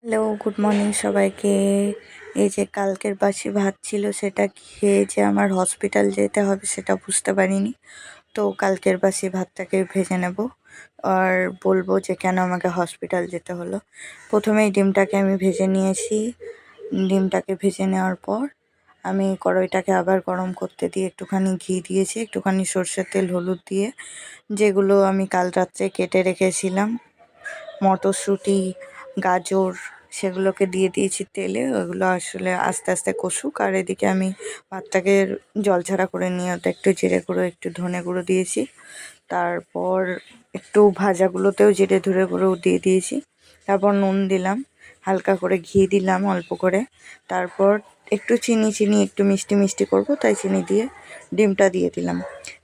Hello, good morning সবাইকে। এই যে কালকের বাসি ভাত ছিল, সেটা খেয়ে যে আমার হসপিটাল যেতে হবে সেটা বুঝতে পারিনি। তো কালকের বাসি ভাতটাকে ভেজে নেব আর বলবো যে কেন আমাকে হসপিটাল যেতে হলো। প্রথমেই ডিমটাকে আমি ভেজে নিয়েছি। ডিমটাকে ভেজে নেওয়ার পর আমি কড়াইটাকে আবার গরম করতে দিয়ে একটুখানি ঘি দিয়েছি, একটুখানি সর্ষের তেল, হলুদ দিয়ে যেগুলো আমি কাল রাত্রে কেটে রেখেছিলাম মটরশুঁটি, গাজর, সেগুলোকে দিয়ে দিয়েছি তেলে। ওগুলো আসলে আস্তে আস্তে কষুক, আর এদিকে আমি ভাতটাকে জল ছাড়া করে নিয়ে ওতে একটু জিরে গুঁড়ো, একটু ধনে গুঁড়ো দিয়েছি। তারপর একটু ভাজাগুলোতেও জিরে ধরে গুঁড়ো দিয়ে দিয়েছি। তারপর নুন দিলাম, হালকা করে ঘি দিলাম অল্প করে। তারপর একটু চিনি একটু মিষ্টি মিষ্টি করব তাই চিনি দিয়ে ডিমটা দিয়ে দিলাম।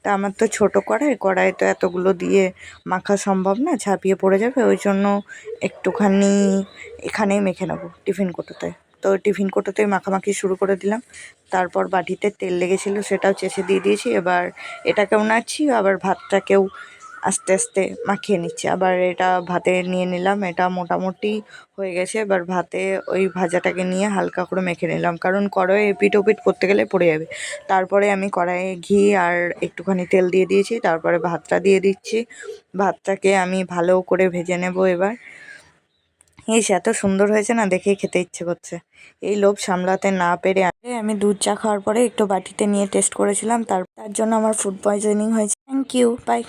তা আমার তো ছোটো কড়াই তো এতগুলো দিয়ে মাখা সম্ভব না, ঝাঁপিয়ে পড়ে যাবে। ওই জন্য একটুখানি এখানেই মেখে নেবো টিফিন কোটোতে। তো টিফিন কোটোতেই মাখামাখি শুরু করে দিলাম। তারপর বাটিতে তেল লেগেছিলো, সেটাও চেঁচে দিয়ে দিয়েছি। এবার এটাকেও নাড়ছি, আবার ভাতটাকেও আস্তে আস্তে মাখিয়ে নিচ্ছি। আবার এটা ভাতে নিয়ে নিলাম, এটা মোটামুটি হয়ে গেছে। এবার ভাতে ওই ভাজাটাকে নিয়ে হালকা করে মেখে নিলাম, কারণ কড়াইয়ে এপিট ওপিট করতে গেলে পড়ে যাবে। তারপরে আমি কড়াইয়ে ঘি আর একটুখানি তেল দিয়ে দিয়েছি। তারপরে ভাতটা দিয়ে দিচ্ছি। ভাতটাকে আমি ভালো করে ভেজে নেব এবার। এত সুন্দর হয়েছে না, দেখেই খেতে ইচ্ছে করছে। এই লোভ সামলাতে না পেরে আমি দুধ চা খাওয়ার পরে একটু বাটিতে নিয়ে টেস্ট করেছিলাম, তার জন্য আমার ফুড পয়জনিং হয়েছে। Thank you, by.